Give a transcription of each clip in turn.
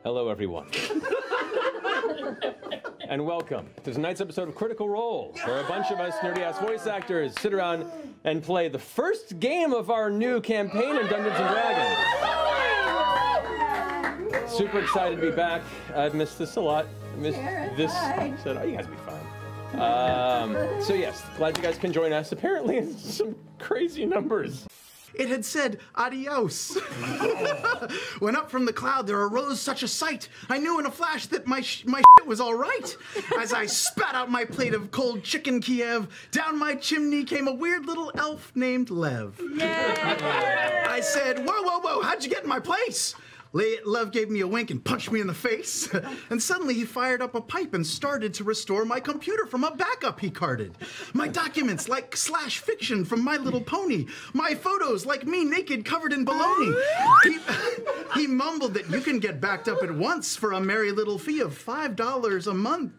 Hello, everyone. And welcome to tonight's episode of Critical Role, where a bunch of us nerdy-ass voice actors sit around and play the first game of our new campaign in Dungeons & Dragons. Super excited to be back. I've missed this a lot. I missed this. So, you guys will be fine. So yes, glad you guys can join us. Apparently in some crazy numbers. It had said, adios. When up from the cloud there arose such a sight, I knew in a flash that my shit was all right. As I spat out my plate of cold chicken Kiev, down my chimney came a weird little elf named Lev. I said, whoa, whoa, whoa, how'd you get in my place? Lev gave me a wink and punched me in the face. And suddenly he fired up a pipe and started to restore my computer from a backup he carted. My documents like slash fiction from My Little Pony. My photos like me naked covered in baloney. He mumbled that you can get backed up at once for a merry little fee of $5 a month.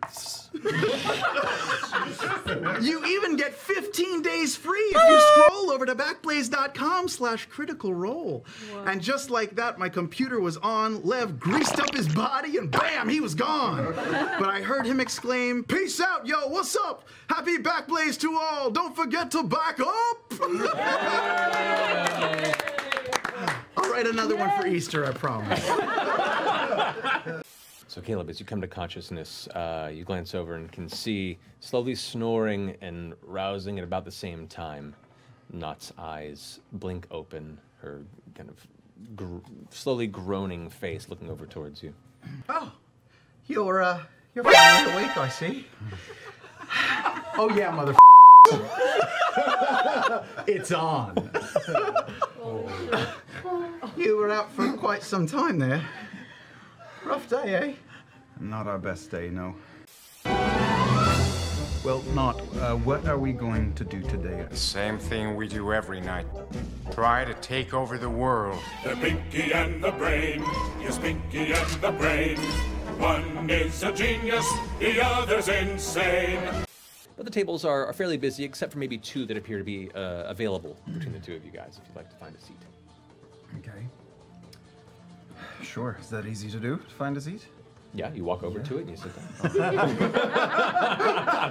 You even get 15 days free if you scroll over to backblaze.com/criticalrole. And just like that, my computer was on, Lev greased up his body, and bam, he was gone. But I heard him exclaim, peace out, yo, what's up? Happy Backblaze to all. Don't forget to back up. I'll write another one for Easter, I promise. So Caleb, as you come to consciousness, you glance over and can see slowly snoring and rousing at about the same time. Not's eyes blink open, her kind of slowly groaning face looking over towards you. Oh, you're finally awake, I see. Oh yeah, mother. It's on. You were out for quite some time there. Rough day, eh? Not our best day, no. Well, what are we going to do today? The same thing we do every night. Try to take over the world. The Pinky and the Brain, yes, Pinky and the Brain. One is a genius, the other's insane. But the tables are fairly busy, except for maybe two that appear to be available between the two of you guys, if you'd like to find a seat. Okay. Sure, is that easy to do, to find a seat? Yeah, you walk over to it and you sit down.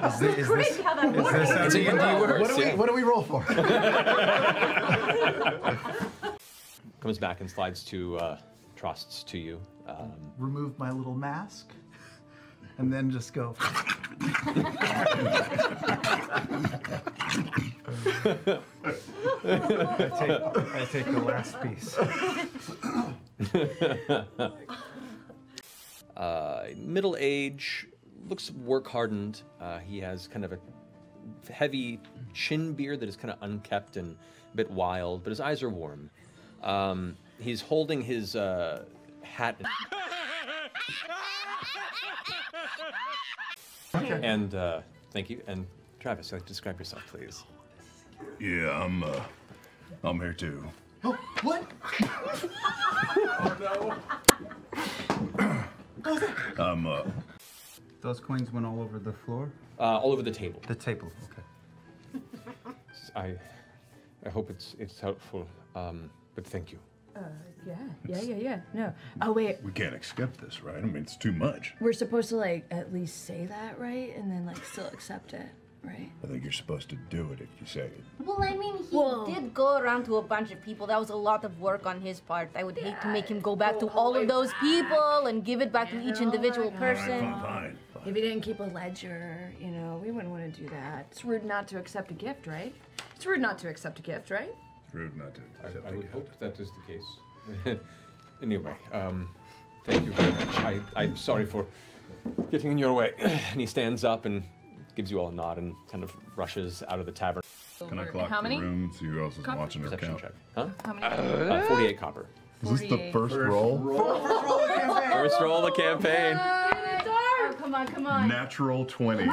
Is this how that works? What do we roll for? Comes back and slides two trusts to you. Remove my little mask, and then just go. I take the last piece. Middle age, looks work hardened. He has kind of a heavy chin beard that is kind of unkempt and a bit wild, but his eyes are warm. He's holding his hat. And thank you. And Travis, describe yourself, please. Yeah, I'm here too. Oh, what? Oh no. Those coins went all over the floor? All over the table. The table, okay. I hope it's helpful, but thank you. Yeah. No. Oh, wait. We can't accept this, right? I mean, it's too much. We're supposed to, like, at least say that, right? And then, like, still accept it, right? I think you're supposed to do it if you say it. Well, I mean, he did go around to a bunch of people. That was a lot of work on his part. I would hate to make him go back to all of those people and give it back to each individual person. Fine. If he didn't keep a ledger, you know, we wouldn't want to do that. It's rude not to accept a gift, right? It's rude not to accept a gift, right? It's rude not to accept I it. would hope that is the case. Anyway, thank you very much. I'm sorry for getting in your way. And he stands up and gives you all a nod and kind of rushes out of the tavern. Can I clock the room, see who else is watching her Perception count? check. Huh? How many? 48 copper. Is this the first roll? First roll of the campaign. Oh, come on. Natural 20. And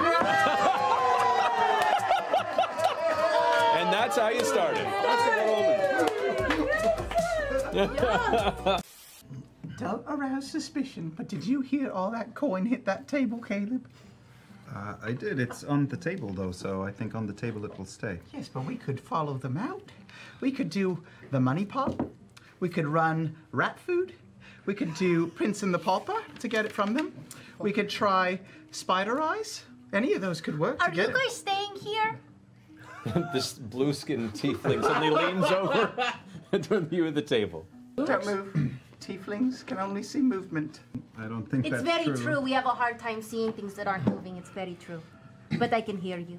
that's how you started. Don't arouse suspicion, but did you hear all that coin hit that table, Caleb? I did. It's on the table, though, so I think on the table it will stay. Yes, but we could follow them out. We could do the money pot. We could run rat food. We could do Prince and the Pauper to get it from them. We could try Spider Eyes. Any of those could work to Are get you guys staying here? This blue-skinned tiefling suddenly leans over to you at the table. it. Don't move. Tieflings can only see movement. I don't think It's that's very true. We have a hard time seeing things that aren't moving. It's very true. But I can hear you.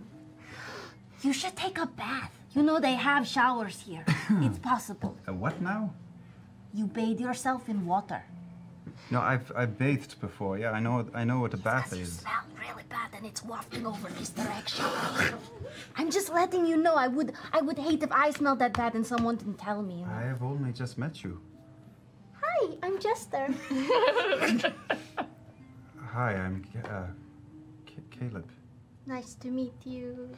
You should take a bath. You know they have showers here. It's possible. A what now? You bathe yourself in water. No, I've bathed before. Yeah, I know what a bath You is. smell really bad and it's wafting over this direction. I'm just letting you know. I would hate if I smelled that bad and someone didn't tell me. You know? I have only just met you. Hi, I'm Jester. Hi, I'm Caleb. Nice to meet you,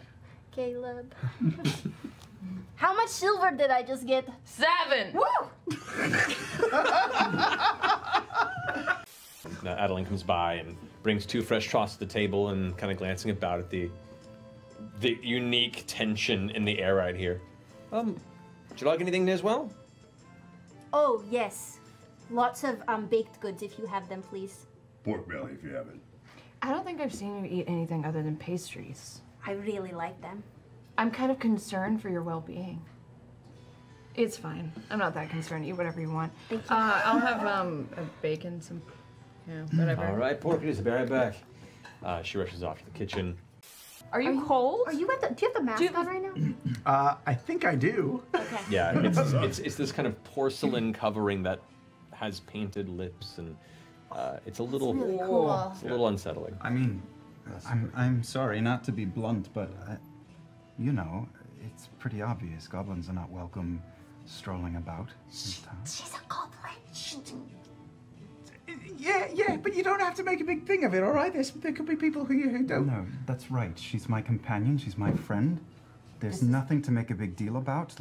Caleb. How much silver did I just get? 7. Woo! Now, Adeline comes by and brings 2 fresh troughs to the table and kind of glancing about at the unique tension in the air right here. Would you like anything as well? Oh, yes. Lots of baked goods if you have them, please. Pork belly if you haven't. I don't think I've seen you eat anything other than pastries. I really like them. I'm kind of concerned for your well-being. It's fine. I'm not that concerned. Eat whatever you want. Thank you. I'll have a bacon, some, whatever. All right, pork it is. I'll be right back. She rushes off to the kitchen. Are you cold? Are you at the? Do you have the mask on right now? I think I do. Okay. Yeah, it's this kind of porcelain covering that has painted lips, and it's a little Really cool. it's a little unsettling. I mean, I'm sorry not to be blunt, but you know, it's pretty obvious goblins are not welcome strolling about in town. She's a goblin. Yeah, but you don't have to make a big thing of it, all right? There could be people who don't. No, that's right. She's my companion. She's my friend. There's nothing to make a big deal about.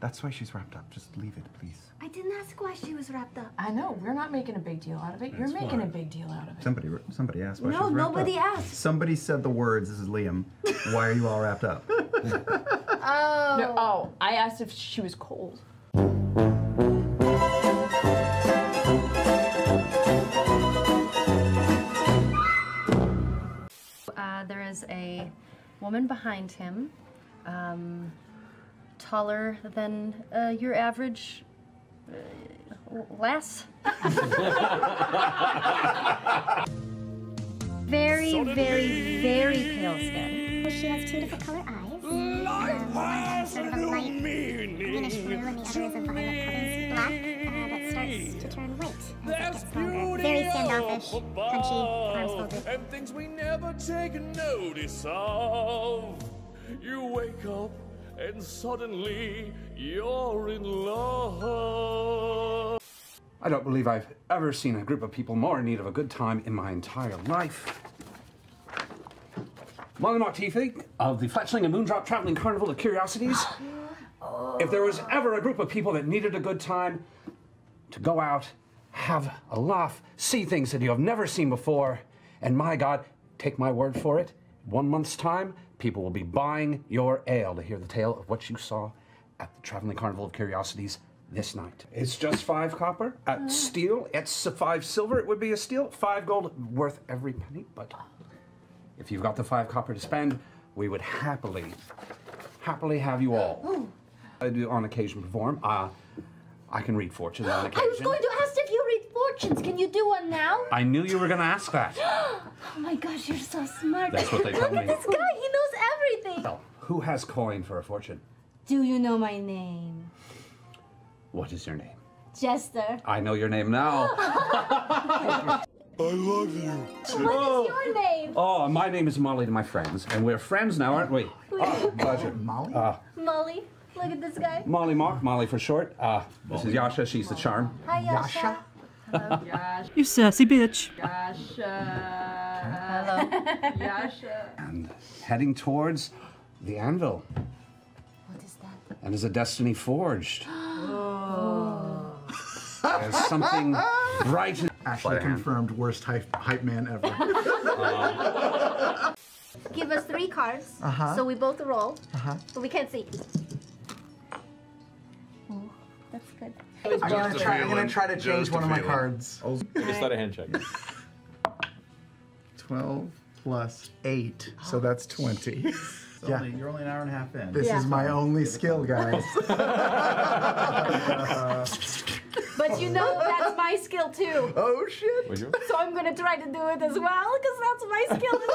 That's why she's wrapped up. Just leave it, please. I didn't ask why she was wrapped up. I know. We're not making a big deal out of it. You're That's making a fine. big deal out of it. Somebody asked why No, she was wrapped nobody up. asked. Somebody said the words. This is Liam. Why are you all wrapped up? Oh. No, I asked if she was cold. There is a woman behind him, taller than your average lass. Very, very, very pale skin. She has 2 different color eyes. One has sort of a light greenish blue, and the other is a violet color black that starts to turn white as it gets longer. Very standoffish, punchy, arms folded. And things we never take notice of. You wake up and suddenly you're in love. I don't believe I've ever seen a group of people more in need of a good time in my entire life. Molly Tiefling of the Fletchling and Moondrop Traveling Carnival of Curiosities. If there was ever a group of people that needed a good time to go out, have a laugh, see things that you have never seen before, and my God, take my word for it, 1 month's time, people will be buying your ale to hear the tale of what you saw at the Traveling Carnival of Curiosities this night. It's just 5 copper at steel. It's 5 silver. It would be a steal. 5 gold, worth every penny. But if you've got the 5 copper to spend, we would happily have you all. I do on occasion perform. I can read fortunes on occasion. I was going to ask if you read fortunes. Can you do one now? I knew you were going to ask that. Oh my gosh, you're so smart. That's what they told Look me. at this guy. He knows everything. Well, who has coin for a fortune? Do you know my name? What is your name? Jester. I know your name now. I love you. What is your name? Oh, my name is Molly to my friends, and we're friends now, aren't we? Oh, pleasure. Molly? Molly. Look at this guy. Molly Mock, Molly for short. This is Yasha, she's the charm. Hi, Yasha. You sassy bitch. Hello. Yasha. And heading towards the anvil. What is that? And is a destiny forged. There's something bright and Ashley confirmed worst hype man ever. Give us 3 cards, so we both roll, but we can't see. Oh, that's good. I'm gonna try to change one of my cards. Just let a hand check. 12 plus 8, so that's 20. Yeah. You're only an hour and a half in. This is my only skill, guys. But you know that's my skill too. Oh shit! So I'm gonna try to do it as well, because that's my skill as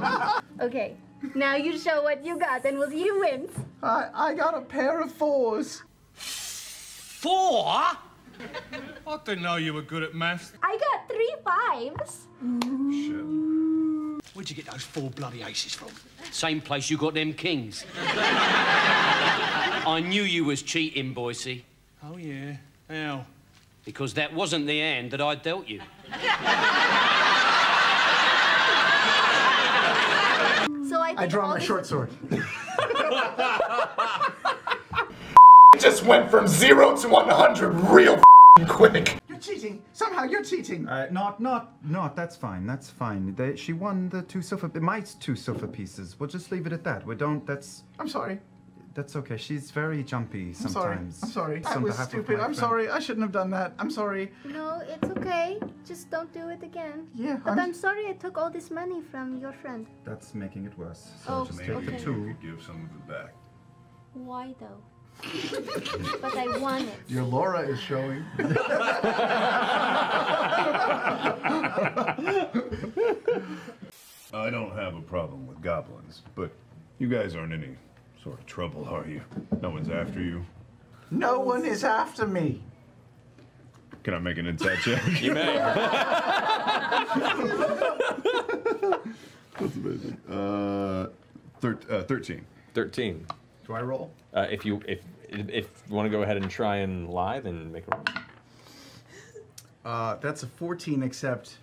well. Okay, now you show what you got, and we'll see who wins. I got a pair of 4s. 4? I didn't know you were good at maths. I got 3 5s. Where'd you get those 4 bloody aces from? Same place you got them kings. I knew you was cheating, Boise. Oh, yeah. How? Because that wasn't the hand that I dealt you. So I draw my short sword. It just went from 0 to 100 real quick. You're cheating. Somehow you're cheating. Not. That's fine. That's fine. She won the 2 sofa. My 2 sofa pieces. We'll just leave it at that. We don't. That's. I'm sorry. That's okay. She's very jumpy sometimes. I'm sorry. That On was behalf of stupid. my I'm friend. sorry. I shouldn't have done that. I'm sorry. No, it's okay. Just don't do it again. Yeah. But I'm sorry I took all this money from your friend. That's making it worse. So Oh, just maybe take the okay. 2. Give some of it back. Why though? But I want it. Your Laura is showing. I don't have a problem with goblins, but you guys aren't any sort of trouble, are you? No one's after you. No one is after me. Can I make an insight check? You may. That's amazing. 13. 13. Do I roll? If you want to go ahead and try and lie, then make a roll. That's a 14, except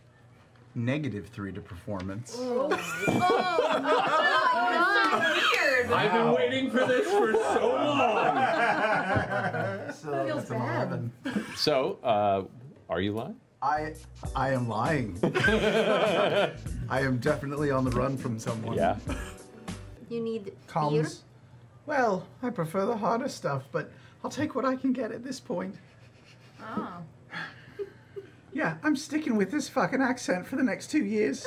-3 to performance. Weird. I've been waiting for this for so long. So Feels that's an bad. 11. So, are you lying? I am lying. I am definitely on the run from someone. Yeah. You need beer? Comms. Well, I prefer the harder stuff, but I'll take what I can get at this point. Oh. Yeah, I'm sticking with this fucking accent for the next 2 years.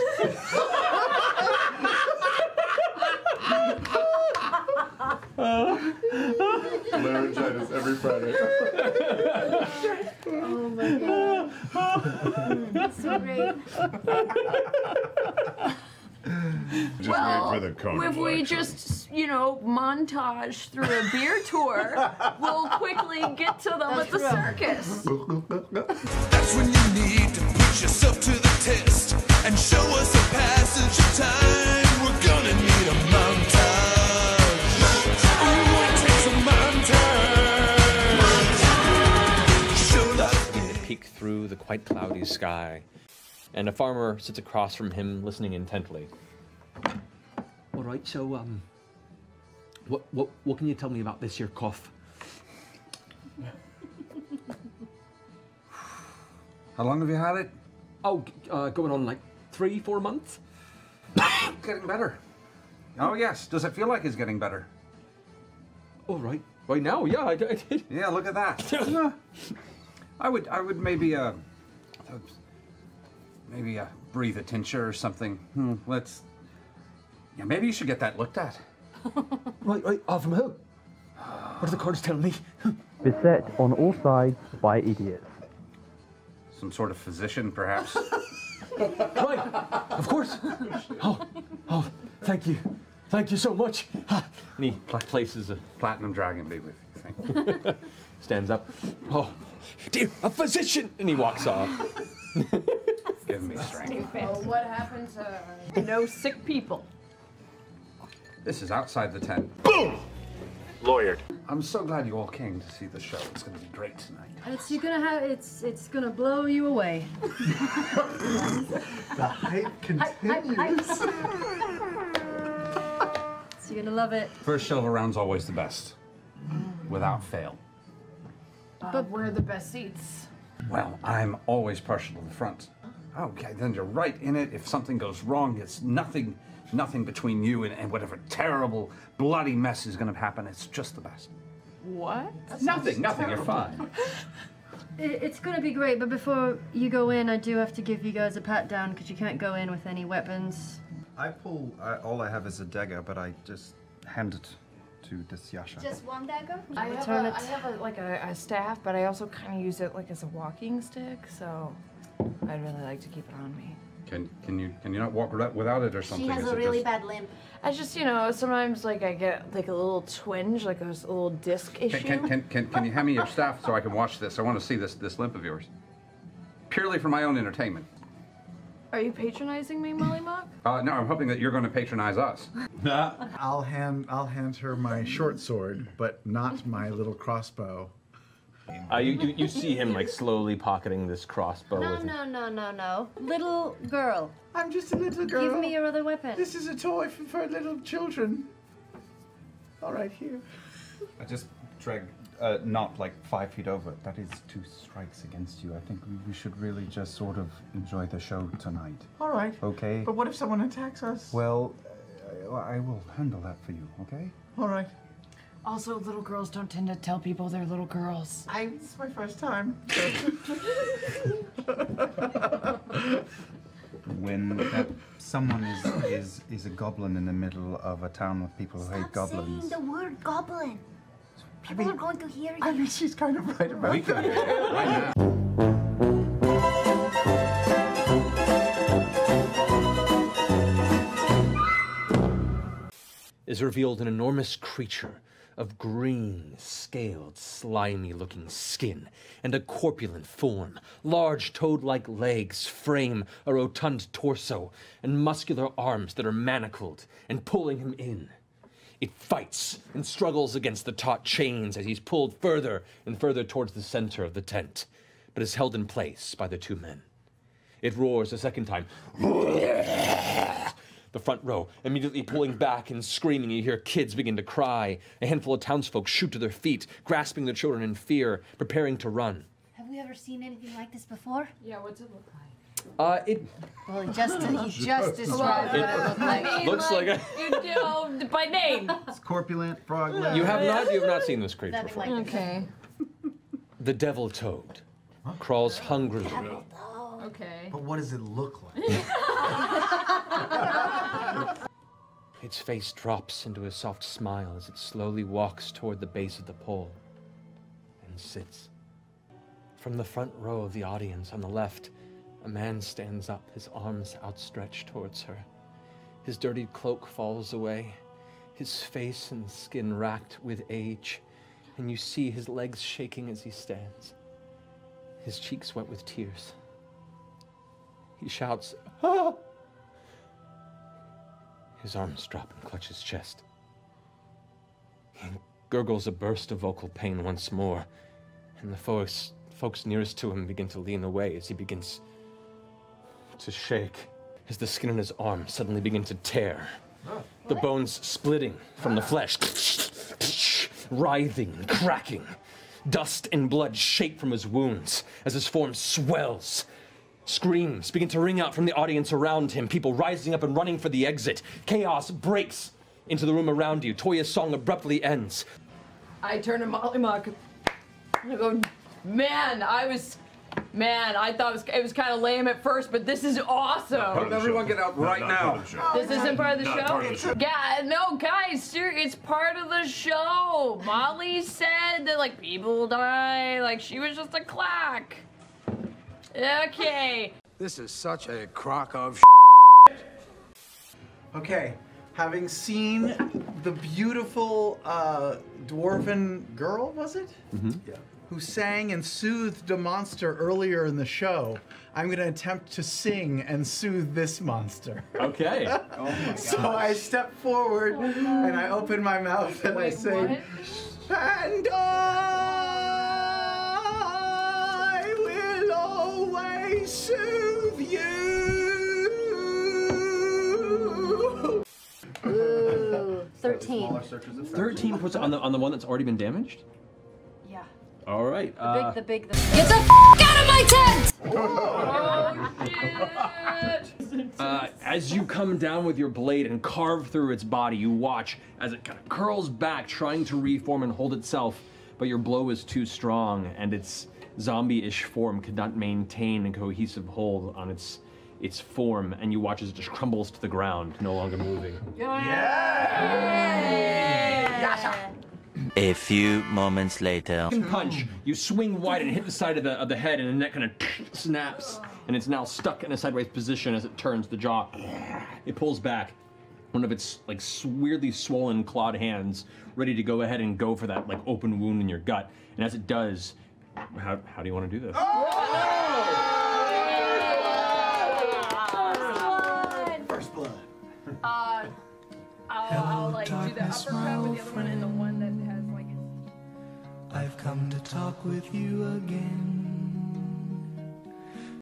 Laryngitis every Friday. Oh my god. That's so great. Just wait for the carnival. If we actually. just, montage through a beer tour, we'll quickly get to them at the circus. That's when you need to put yourself to the test and show us the passage of time. We're gonna need a montage. Ooh, it takes a montage. Show us. Peek through the quite cloudy sky, and a farmer sits across from him, listening intently. All right, so what can you tell me about this here cough? How long have you had it? Oh, going on like 3-4 months. Getting better. Oh yes. Does it feel like it's getting better? All right. Right now, yeah, I did. Yeah, look at that. Yeah. I would maybe breathe a tincture or something. Yeah, maybe you should get that looked at. Right. From who? What do the cards tell me? Beset on all sides by idiots. Some sort of physician, perhaps. Right, of course. Oh, thank you. Thank you so much. And he places a Platinum Dragon be with you. Thank you. stands up. Oh, dear, a physician! And he walks off. Give me strength. Oh, what happened to no sick people? This is outside the tent. Boom! Lawyered. I'm so glad you all came to see the show. It's going to be great tonight. It's gonna blow you away. The hype continues. So you're gonna love it. First show of a round's always the best, without fail. But we're the best seats. Well, I'm always partial to the front. Okay, then you're right in it. If something goes wrong, it's nothing between you and whatever terrible, bloody mess is going to happen. It's just the best. What? Nothing, you're fine. It's gonna be great, but before you go in, I do have to give you guys a pat down because you can't go in with any weapons. All I have is a dagger, but I just hand it to this Yasha. Just one dagger? I have a staff, but I also kind of use it like as a walking stick, so I'd really like to keep it on me. Can you not walk without it or something? She has a really bad limp. I just, you know, sometimes like I get like a little twinge, like a little disc issue. Can you hand me your staff so I can watch this? I want to see this limp of yours. Purely for my own entertainment. Are you patronizing me, Molly Mock? No, I'm hoping that you're going to patronize us. I'll hand her my short sword, but not my little crossbow. You see him like slowly pocketing this crossbow. No. Little girl. I'm just a little girl. Give me your other weapon. This is a toy for little children. All right, here. I just drag not like 5 feet over. That is 2 strikes against you. I think we should really just sort of enjoy the show tonight. All right. Okay. But what if someone attacks us? Well, I will handle that for you. Okay. All right. Also, little girls don't tend to tell people they're little girls. It's my first time. When someone is a goblin in the middle of a town with people who hate goblins. Saying the word goblin. People are going to hear you. I mean, she's kind of right about We can hear it right now. Is revealed an enormous creature of green, scaled, slimy-looking skin and a corpulent form, large toad-like legs frame a rotund torso and muscular arms that are manacled and pulling him in. It fights and struggles against the taut chains as he's pulled further and further towards the center of the tent, but is held in place by the 2 men. It roars a second time. The front row immediately pulling back and screaming. You hear kids begin to cry. A handful of townsfolk shoot to their feet, grasping their children in fear, preparing to run. Have we ever seen anything like this before? Yeah, what's it look like? Well, he just described what it looked like. Looks like a... You know, by name. It's corpulent, frog legs. You have not seen this creature before. Okay. The devil toad crawls hungrily. Okay. But what does it look like? Its face drops into a soft smile as it slowly walks toward the base of the pole and sits. From the front row of the audience on the left, a man stands up, his arms outstretched towards her. His dirty cloak falls away, his face and skin racked with age, and you see his legs shaking as he stands, his cheeks wet with tears. He shouts, "Ah!" His arms drop and clutch his chest. He gurgles a burst of vocal pain once more, and the folks nearest to him begin to lean away as he begins to shake, as the skin on his arm suddenly begins to tear, the bones splitting from the flesh, writhing and cracking. Dust and blood shake from his wounds as his form swells. Screams begin to ring out from the audience around him, people rising up and running for the exit. Chaos breaks into the room around you. Toya's song abruptly ends. I turn to Molly Mock. I go, man, I thought it was kind of lame at first, but this is awesome. Everyone get out right now. This isn't part of the show? Yeah, no, guys, it's part of the show. Molly said that, like, people die, like, she was just a clack. Okay. This is such a crock of Okay, having seen the beautiful dwarven girl, was it? Mm-hmm. Yeah. Who sang and soothed a monster earlier in the show, I'm going to attempt to sing and soothe this monster. Okay. Oh my God. So I step forward and I open my mouth and I say, "And I will always soothe you." 13. 13 puts on the one that's already been damaged? Yeah. All right. The big. Get the out of my tent! As you come down with your blade and carve through its body, you watch as it kind of curls back, trying to reform and hold itself but your blow is too strong, and its zombie-ish form could not maintain a cohesive hold on its form, and you watch as it just crumbles to the ground, no longer moving. A few moments later. Second punch, you swing wide and hit the side of the head, and the neck kind of snaps, and it's now stuck in a sideways position as it turns the jaw. It pulls back. One of its like weirdly swollen clawed hands ready to go ahead and go for that like open wound in your gut. And as it does, how do you want to do this? First blood. I'll like do the uppercut with the other one and the one that has like. I've come to talk with you again.